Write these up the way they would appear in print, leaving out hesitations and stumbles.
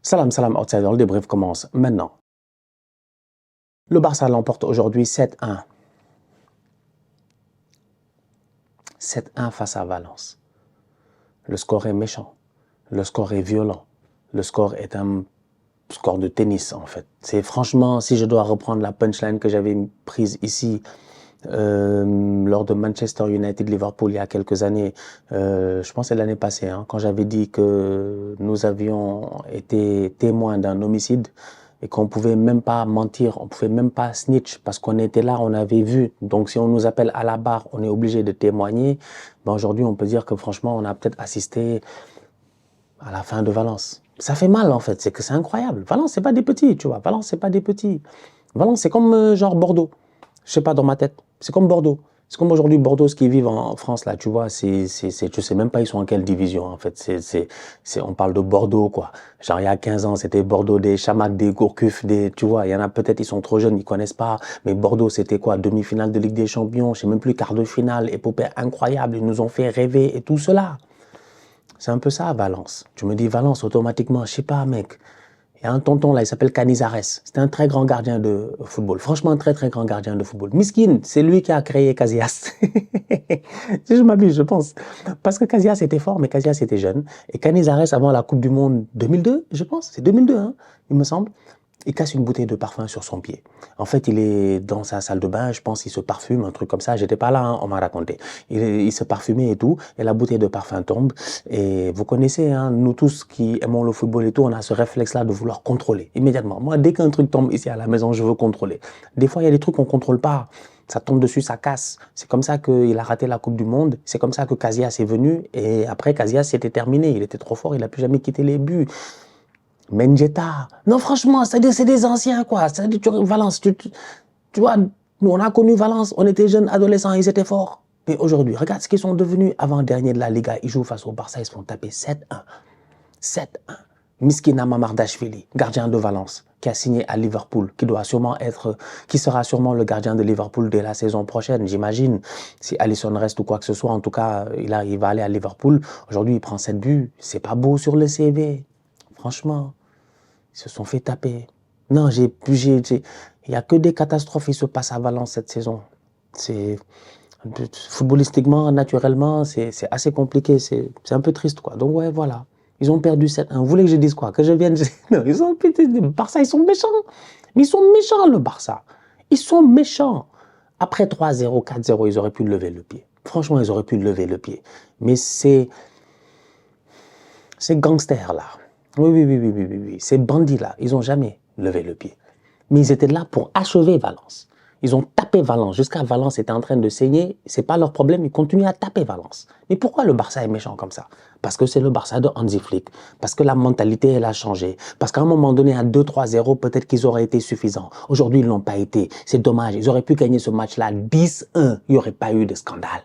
Salam, salam, outsider, le débrief commence maintenant. Le Barça l'emporte aujourd'hui 7-1. 7-1 face à Valence. Le score est méchant. Le score est violent. Le score est un score de tennis, en fait. C'est franchement, si je dois reprendre la punchline que j'avais prise ici lors de Manchester United-Liverpool il y a quelques années, je pense que c'est l'année passée, hein, quand j'avais dit que nous avions été témoins d'un homicide et qu'on pouvait même pas mentir, on pouvait même pas snitch parce qu'on était là, on avait vu. Donc si on nous appelle à la barre, on est obligé de témoigner. Ben aujourd'hui, on peut dire que franchement, on a peut-être assisté à la fin de Valence. Ça fait mal en fait, c'est que c'est incroyable. Valence, c'est pas des petits, tu vois. Valence, c'est pas des petits. Valence, c'est comme genre Bordeaux. Je sais pas, dans ma tête. C'est comme Bordeaux. C'est comme aujourd'hui Bordeaux, ce qui vivent en France, là, tu vois, je sais même pas ils sont en quelle division, en fait. On parle de Bordeaux, quoi. Genre, il y a 15 ans, c'était Bordeaux des Chamac, des Gourcuff, tu vois, il y en a peut-être, ils sont trop jeunes, ils connaissent pas. Mais Bordeaux, c'était quoi? Demi-finale de Ligue des Champions, je sais même plus, quart de finale, épopée incroyable, ils nous ont fait rêver et tout cela. C'est un peu ça, Valence. Tu me dis Valence, automatiquement, je sais pas, mec. Il y a un tonton là, il s'appelle Canizares. C'était un très grand gardien de football. Franchement, un très très grand gardien de football. Miskin, c'est lui qui a créé Casillas. Si je m'abuse, je pense. Parce que Casillas était fort, mais Casillas était jeune. Et Canizares, avant la Coupe du Monde 2002, je pense, c'est 2002, hein, il me semble. Il casse une bouteille de parfum sur son pied. En fait, il est dans sa salle de bain, je pense, il se parfume, un truc comme ça. J'étais pas là, hein, on m'a raconté. Il se parfumait et tout, et la bouteille de parfum tombe. Et vous connaissez, hein, nous tous qui aimons le football et tout, on a ce réflexe-là de vouloir contrôler immédiatement. Moi, dès qu'un truc tombe ici à la maison, je veux contrôler. Des fois, il y a des trucs qu'on contrôle pas. Ça tombe dessus, ça casse. C'est comme ça qu'il a raté la Coupe du Monde. C'est comme ça que Casillas est venu. Et après, Casillas, c'était terminé. Il était trop fort. Il n'a plus jamais quitté les buts. Mendieta. Non, franchement, c'est des anciens, quoi. Valence, tu vois, nous, on a connu Valence. On était jeunes, adolescents, ils étaient forts. Mais aujourd'hui, regarde ce qu'ils sont devenus avant-dernier de la Liga. Ils jouent face au Barça, ils se font taper 7-1. 7-1. Miskina Mamardashvili, gardien de Valence, qui a signé à Liverpool, qui sera sûrement le gardien de Liverpool dès la saison prochaine, j'imagine. Si Alisson reste ou quoi que ce soit, en tout cas, il va aller à Liverpool. Aujourd'hui, il prend 7 buts. C'est pas beau sur le CV. Franchement, ils se sont fait taper. Non, il n'y a que des catastrophes qui se passent à Valence cette saison. Footballistiquement, naturellement, c'est assez compliqué. C'est un peu triste, quoi. Donc, ouais, voilà. Ils ont perdu 7-1. Vous voulez que je dise quoi? Que je vienne... Non, ils ont pété. Le Barça, ils sont méchants. Mais ils sont méchants, le Barça. Ils sont méchants. Après 3-0, 4-0, ils auraient pu lever le pied. Franchement, ils auraient pu lever le pied. Mais ces gangsters-là, oui, ces bandits-là, ils n'ont jamais levé le pied. Mais ils étaient là pour achever Valence. Ils ont tapé Valence. Jusqu'à Valence était en train de saigner. C'est pas leur problème. Ils continuent à taper Valence. Mais pourquoi le Barça est méchant comme ça? Parce que c'est le Barça de Hansi Flick. Parce que la mentalité, elle a changé. Parce qu'à un moment donné, à 2-3-0, peut-être qu'ils auraient été suffisants. Aujourd'hui, ils l'ont pas été. C'est dommage. Ils auraient pu gagner ce match-là 10-1. Il n'y aurait pas eu de scandale.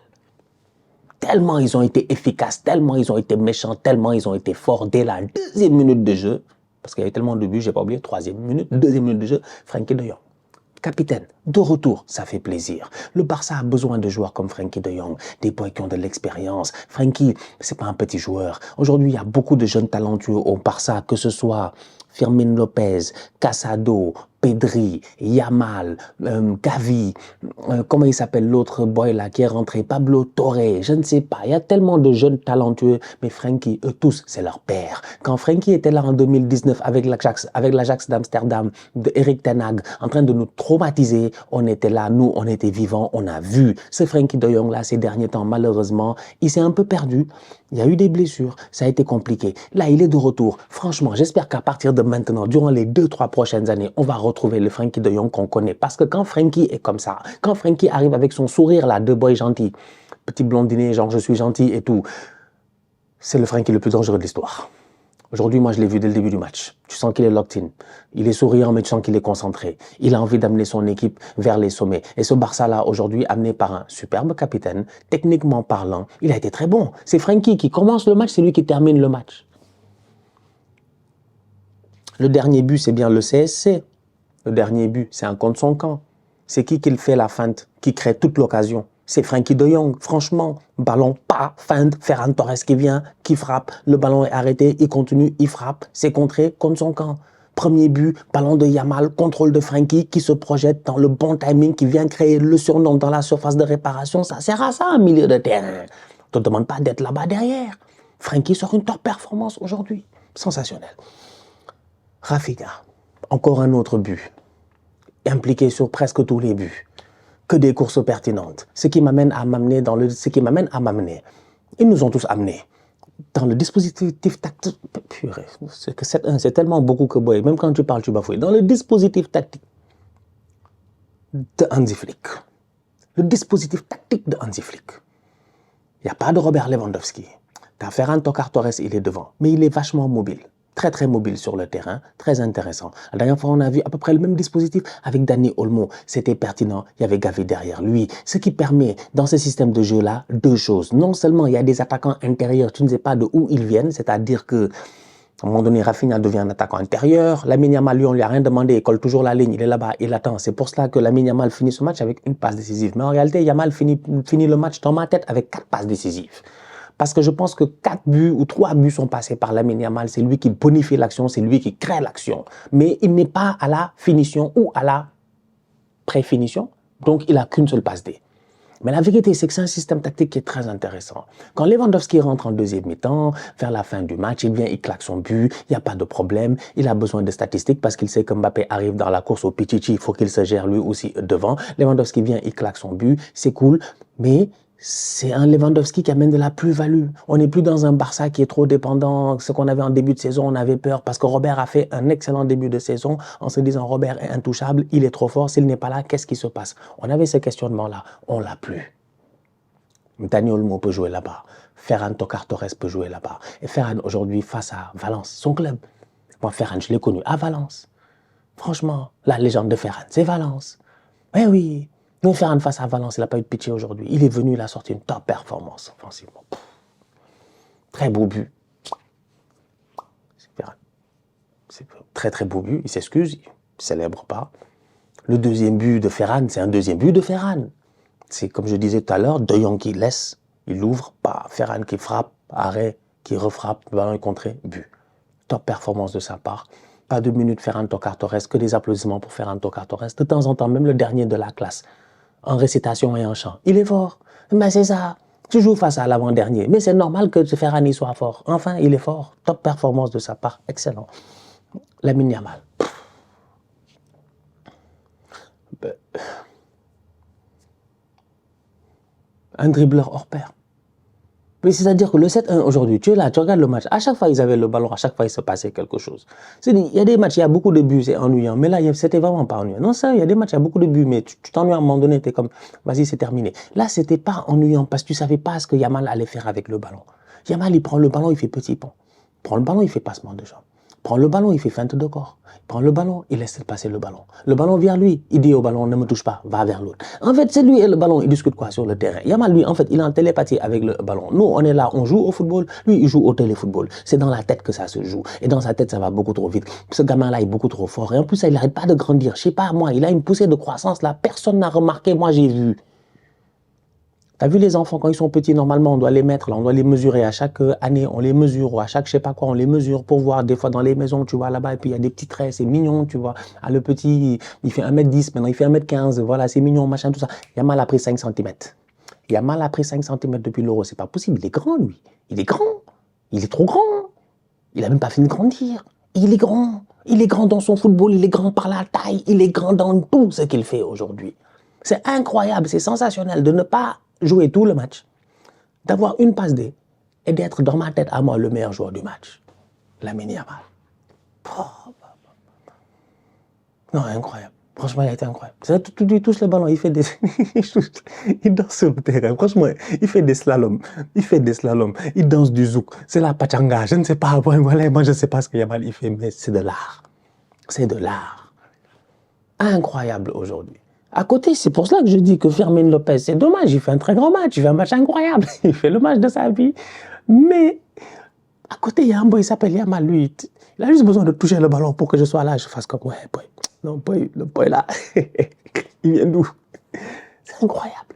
Tellement ils ont été efficaces, tellement ils ont été méchants, tellement ils ont été forts dès la deuxième minute de jeu. Parce qu'il y avait tellement de buts, j'ai pas oublié, deuxième minute de jeu, Frenkie de Jong. Capitaine, de retour, ça fait plaisir. Le Barça a besoin de joueurs comme Frenkie de Jong, des boys qui ont de l'expérience. Frenkie, c'est pas un petit joueur. Aujourd'hui, il y a beaucoup de jeunes talentueux au Barça, que ce soit Fermin Lopez, Casado, Pedri, Yamal, Gavi, comment il s'appelle l'autre boy là qui est rentré, Pablo Torre, je ne sais pas. Il y a tellement de jeunes talentueux, mais Frenkie, eux tous, c'est leur père. Quand Frenkie était là en 2019 avec l'Ajax d'Amsterdam, de Erik ten Hag, en train de nous traumatiser, on était là, nous, on était vivants, on a vu. Ce Frenkie de Jong là, ces derniers temps, malheureusement, il s'est un peu perdu. Il y a eu des blessures, ça a été compliqué. Là, il est de retour. Franchement, j'espère qu'à partir de maintenant, durant les 2-3 prochaines années, on va retrouver le Frenkie de Jong qu'on connaît. Parce que quand Frenkie est comme ça, quand Frenkie arrive avec son sourire là, de boy gentil, petit blondinet, genre je suis gentil et tout, c'est le Frenkie le plus dangereux de l'histoire. Aujourd'hui, moi, je l'ai vu dès le début du match. Tu sens qu'il est locked in. Il est souriant, mais tu sens qu'il est concentré. Il a envie d'amener son équipe vers les sommets. Et ce Barça-là, aujourd'hui, amené par un superbe capitaine, techniquement parlant, il a été très bon. C'est Frenkie qui commence le match, c'est lui qui termine le match. Le dernier but, c'est bien le CSC. Le dernier but, c'est un contre son camp. C'est qui fait la feinte, qui crée toute l'occasion. C'est Frenkie de Jong, franchement, ballon pas, feinte, Ferran Torres qui vient, qui frappe, le ballon est arrêté, il continue, il frappe, c'est contré contre son camp. Premier but, ballon de Yamal, contrôle de Frenkie qui se projette dans le bon timing, qui vient créer le surnom dans la surface de réparation. Ça sert à ça, un milieu de terrain. On ne te demande pas d'être là-bas derrière. Frenkie sort une top performance aujourd'hui. Sensationnel. Rafinha, encore un autre but. Impliqué sur presque tous les buts. Que des courses pertinentes. Ce qui m'amène à m'amener Ils nous ont tous amenés. Dans le dispositif tactique, purée, c'est tellement beaucoup que boy, même quand tu parles, tu bafouilles. Dans le dispositif tactique de Hansi Flick. Le dispositif tactique de Hansi Flick. Il n'y a pas de Robert Lewandowski. T'as Ferran Torres, il est devant, mais il est vachement mobile. Très très mobile sur le terrain, très intéressant. La dernière fois, on a vu à peu près le même dispositif avec Dani Olmo. C'était pertinent, il y avait Gavi derrière lui. Ce qui permet, dans ce système de jeu-là, deux choses. Non seulement il y a des attaquants intérieurs, tu ne sais pas de où ils viennent, c'est-à-dire que à un moment donné, Rafinha devient un attaquant intérieur. Lamine Yamal, lui, on lui a rien demandé, il colle toujours la ligne, il est là-bas, il attend. C'est pour cela que Lamine Yamal finit ce match avec une passe décisive. Mais en réalité, Yamal finit le match dans ma tête avec 4 passes décisives. Parce que je pense que 4 buts ou 3 buts sont passés par Lamine Yamal. C'est lui qui bonifie l'action, c'est lui qui crée l'action. Mais il n'est pas à la finition ou à la pré-finition. Donc, il n'a qu'une seule passe D. Mais la vérité, c'est que c'est un système tactique qui est très intéressant. Quand Lewandowski rentre en deuxième mi-temps, vers la fin du match, il vient, il claque son but, il n'y a pas de problème. Il a besoin de statistiques parce qu'il sait que Mbappé arrive dans la course au Pichichi, il faut qu'il se gère lui aussi devant. Lewandowski vient, il claque son but, c'est cool, mais c'est un Lewandowski qui amène de la plus-value. On n'est plus dans un Barça qui est trop dépendant. Ce qu'on avait en début de saison, on avait peur parce que Robert a fait un excellent début de saison en se disant Robert est intouchable, il est trop fort, s'il n'est pas là, qu'est-ce qui se passe? On avait ce questionnement-là, on l'a plus. Dani Olmo peut jouer là-bas, Ferran Torres peut jouer là-bas. Et Ferran aujourd'hui face à Valence, son club. Moi Ferran, je l'ai connu à Valence. Franchement, la légende de Ferran, c'est Valence. Eh oui. Mais Ferran face à Valence, il n'a pas eu de pitié aujourd'hui. Il est venu, il a sorti une top performance offensivement. Très beau but. C'est très très beau but. Il s'excuse, il ne célèbre pas. Le deuxième but de Ferran, c'est un deuxième but de Ferran. C'est comme je disais tout à l'heure, De Jong qui laisse, il ouvre, pas Ferran qui frappe, arrêt, qui refrappe, le ballon est contré, but. Top performance de sa part. Pas 2 minutes Ferran Torres, que des applaudissements pour Ferran Torres. De temps en temps, même le dernier de la classe. En récitation et en chant. Il est fort. Mais c'est ça. Tu joues face à l'avant-dernier. Mais c'est normal que Ferran y soit fort. Enfin, il est fort. Top performance de sa part. Excellent. Lamine Yamal. Un dribbleur hors pair. Mais c'est-à-dire que le 7-1 aujourd'hui, tu es là, tu regardes le match, à chaque fois ils avaient le ballon, à chaque fois il se passait quelque chose. Il y a des matchs, il y a beaucoup de buts, c'est ennuyant, mais là c'était vraiment pas ennuyant. Non, ça, il y a des matchs, il y a beaucoup de buts, mais tu t'ennuies à un moment donné, tu es comme, vas-y, c'est terminé. Là, c'était pas ennuyant parce que tu savais pas ce que Yamal allait faire avec le ballon. Yamal, il prend le ballon, il fait petit pont. Il prend le ballon, il fait passement de jambes. Il prend le ballon, il fait feinte de corps. Il prend le ballon, il laisse passer le ballon. Le ballon vient lui, il dit au ballon, ne me touche pas, va vers l'autre. En fait, c'est lui et le ballon, ils discutent quoi sur le terrain. Yamal, lui, en fait, il est en télépathie avec le ballon. Nous, on est là, on joue au football. Lui, il joue au téléfootball. C'est dans la tête que ça se joue. Et dans sa tête, ça va beaucoup trop vite. Ce gamin-là est beaucoup trop fort. Et en plus, il n'arrête pas de grandir. Je sais pas, moi, il a une poussée de croissance là. Personne n'a remarqué. Moi, j'ai vu. T'as vu les enfants, quand ils sont petits, normalement, on doit les mettre là, on doit les mesurer à chaque année, on les mesure, ou à chaque je sais pas quoi, on les mesure pour voir, des fois dans les maisons, tu vois, là-bas, et puis il y a des petits traits, c'est mignon, tu vois. Ah, le petit, il fait 1m10, maintenant il fait 1m15, voilà, c'est mignon, machin, tout ça. Yamal a pris 5 cm. Yamal a pris 5 cm depuis l'Euro, c'est pas possible, il est grand, lui. Il est grand. Il est trop grand. Il a même pas fini de grandir. Il est grand. Il est grand dans son football, il est grand par la taille, il est grand dans tout ce qu'il fait aujourd'hui. C'est incroyable, c'est sensationnel de ne pas jouer tout le match, d'avoir une passe D et d'être dans ma tête à moi le meilleur joueur du match. Lamine Yamal. Non, incroyable. Franchement, il a été incroyable. Il touche le ballon, il fait des... il danse sur le terrain. Franchement, il fait des slaloms. Il fait des slaloms. Il danse du zouk. C'est la pachanga. Je ne sais pas. Voilà, moi, je ne sais pas ce que Yamal il fait, mais c'est de l'art. C'est de l'art. Incroyable aujourd'hui. À côté, c'est pour cela que je dis que Fermin Lopez, c'est dommage, il fait un très grand match, il fait un match incroyable, il fait le match de sa vie. Mais à côté, il y a un boy, il s'appelle Yamal, lui, il a juste besoin de toucher le ballon pour que je sois là, je fasse comme, ouais, boy. Non, boy, le boy là, il vient d'où? C'est incroyable.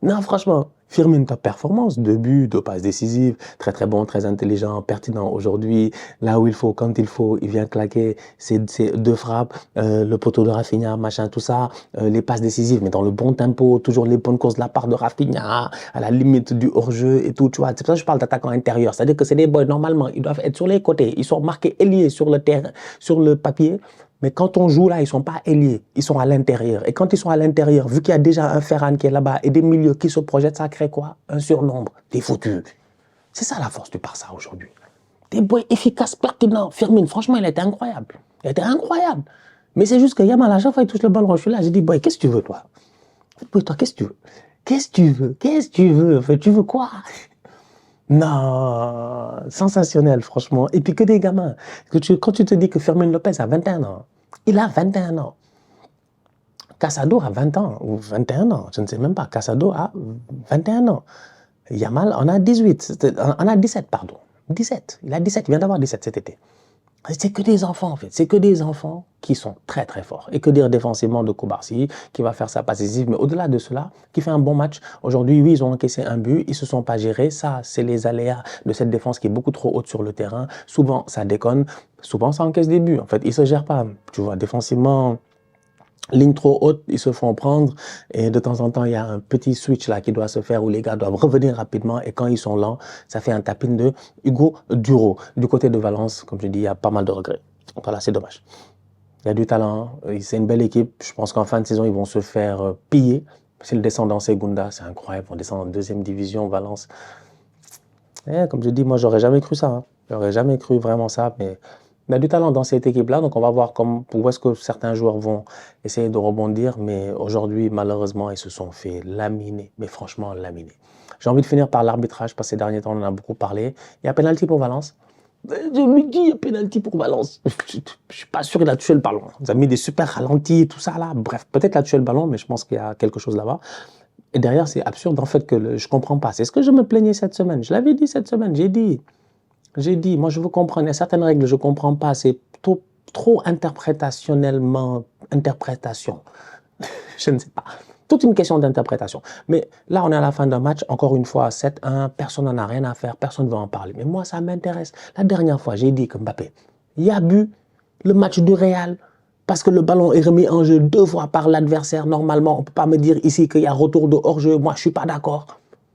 Non, franchement, Firmine, top performance, 2 buts, 2 passes décisives, très très bon, très intelligent, pertinent aujourd'hui, là où il faut, quand il vient claquer ses 2 frappes, le poteau de Rafinha, machin, tout ça, les passes décisives, mais dans le bon tempo, toujours les bonnes courses de la part de Rafinha, à la limite du hors-jeu et tout, tu vois. C'est pour ça que je parle d'attaquant intérieur, c'est-à-dire que c'est des boys, normalement, ils doivent être sur les côtés, ils sont marqués ailiers sur le terrain, sur le papier, mais quand on joue là, ils ne sont pas ailiers, ils sont à l'intérieur. Et quand ils sont à l'intérieur, vu qu'il y a déjà un Ferran qui est là-bas et des milieux qui se projettent, ça crée quoi? Un surnombre. T'es foutu. C'est ça la force du Barça aujourd'hui. Des boys efficaces, pertinents. Firmine, franchement, il était incroyable. Il était incroyable. Mais c'est juste que Yamal, à chaque fois, il touche le ballon. Je suis là, j'ai dit, boy, qu'est-ce que tu veux, toi? Boy, toi, qu'est-ce que tu veux? Qu'est-ce que tu veux? Qu'est-ce que tu veux? En fait, tu veux quoi? Non, sensationnel, franchement. Et puis que des gamins. Quand tu te dis que Fermin Lopez a 21 ans, il a 21 ans. Casado a 20 ans, ou 21 ans, je ne sais même pas. Casado a 21 ans. Yamal en a 18, en a 17, pardon. 17, il a 17, il vient d'avoir 17 cet été. C'est que des enfants, en fait. C'est que des enfants qui sont très, très forts. Et que dire défensivement de Koubarsi, qui va faire sa passe décisive. Mais au-delà de cela, qui fait un bon match. Aujourd'hui, oui, ils ont encaissé un but. Ils ne se sont pas gérés. Ça, c'est les aléas de cette défense qui est beaucoup trop haute sur le terrain. Souvent, ça déconne. Souvent, ça encaisse des buts. En fait, ils ne se gèrent pas. Tu vois, défensivement, ligne trop haute, ils se font prendre. Et de temps en temps, il y a un petit switch là qui doit se faire où les gars doivent revenir rapidement. Et quand ils sont lents, ça fait un tapin de Hugo Duro. Du côté de Valence, comme je dis, il y a pas mal de regrets. Voilà, c'est dommage. Il y a du talent. C'est une belle équipe. Je pense qu'en fin de saison, ils vont se faire piller. S'ils descendent en Segunda, c'est incroyable. Ils vont descendre en deuxième division, Valence. Et comme je dis, moi, j'aurais jamais cru ça. Hein. J'aurais jamais cru vraiment ça. Mais il y a du talent dans cette équipe-là, donc on va voir où est-ce que certains joueurs vont essayer de rebondir, mais aujourd'hui, malheureusement, ils se sont fait laminer, mais franchement laminer. J'ai envie de finir par l'arbitrage, parce que ces derniers temps, on en a beaucoup parlé. Il y a pénalty pour Valence. Je me dis, il y a pénalty pour Valence. Je ne suis pas sûr qu'il a touché le ballon. Ils ont mis des super ralentis et tout ça là. Bref, peut-être qu'il a touché le ballon, mais je pense qu'il y a quelque chose là-bas. Et derrière, c'est absurde en fait que je ne comprends pas. C'est ce que je me plaignais cette semaine. Je l'avais dit cette semaine, j'ai dit, moi je veux comprendre, il y a certaines règles, je ne comprends pas, c'est trop interprétationnellement, interprétation, je ne sais pas, toute une question d'interprétation. Mais là, on est à la fin d'un match, encore une fois, 7-1, personne n'en a rien à faire, personne ne va en parler. Mais moi, ça m'intéresse. La dernière fois, j'ai dit que Mbappé, il a bu le match du Real, parce que le ballon est remis en jeu 2 fois par l'adversaire. Normalement, on ne peut pas me dire ici qu'il y a retour de hors-jeu, moi je ne suis pas d'accord.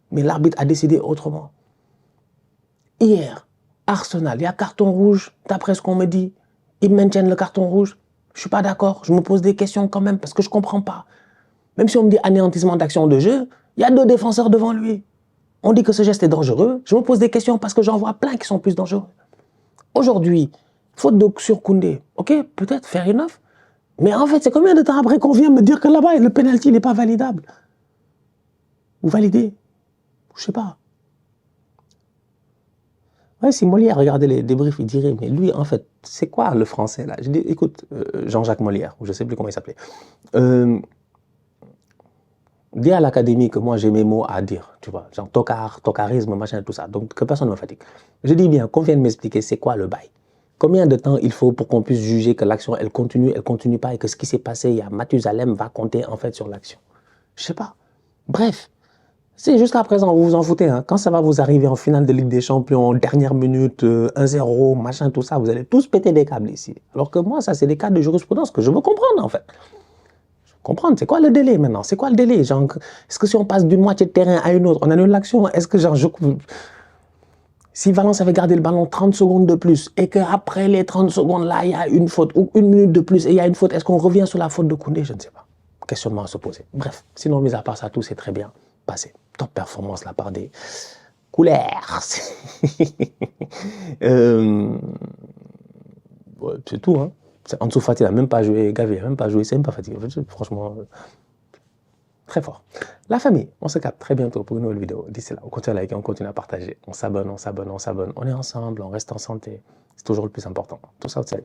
Mais l'arbitre a décidé autrement. Hier, Arsenal, il y a carton rouge, d'après ce qu'on me dit. Ils maintiennent le carton rouge. Je ne suis pas d'accord. Je me pose des questions quand même parce que je ne comprends pas. Même si on me dit anéantissement d'action de jeu, il y a 2 défenseurs devant lui. On dit que ce geste est dangereux. Je me pose des questions parce que j'en vois plein qui sont plus dangereux. Aujourd'hui, faute sur Koundé, ok, peut-être fair enough. Mais en fait, c'est combien de temps après qu'on vient me dire que là-bas, le penalty n'est pas validable? Ou validé? Je ne sais pas. Ouais, si Molière regardait les débriefs, il dirait, mais lui, en fait, c'est quoi le français là? Je dis, écoute, Jean-Jacques Molière, ou je ne sais plus comment il s'appelait, dis à l'académie que moi j'ai mes mots à dire, tu vois, genre tocarisme, machin, tout ça, donc que personne ne me fatigue. Je dis bien, qu'on vienne m'expliquer c'est quoi le bail. Combien de temps il faut pour qu'on puisse juger que l'action, elle continue pas, et que ce qui s'est passé, il y a Mathusalem va compter en fait sur l'action. Je sais pas. Bref. C'est jusqu'à présent, vous vous en foutez. Hein. Quand ça va vous arriver en finale de Ligue des Champions, dernière minute, 1-0, machin, tout ça, vous allez tous péter des câbles ici. Alors que moi, ça, c'est des cas de jurisprudence que je veux comprendre, en fait. Je veux comprendre, c'est quoi le délai maintenant? C'est quoi le délai? Est-ce que si on passe d'une moitié de terrain à une autre, on annule l'action? Est-ce que, si Valence avait gardé le ballon 30 secondes de plus et qu'après les 30 secondes, là, il y a une faute, ou 1 minute de plus et il y a une faute, est-ce qu'on revient sur la faute de Koundé? Je ne sais pas. Questionnement à se poser. Bref, sinon, mis à part ça, tout c'est très bien passé. Top performance la part des couleurs. Ouais, c'est tout. Hein. Ansu Fati n'a même pas joué, Gavi n'a même pas joué, c'est même pas fatigué. Franchement, très fort. La famille, on se capte très bientôt pour une nouvelle vidéo. D'ici là, on continue à liker, on continue à partager. On s'abonne. On est ensemble, on reste en santé. C'est toujours le plus important. Tout ça, c'est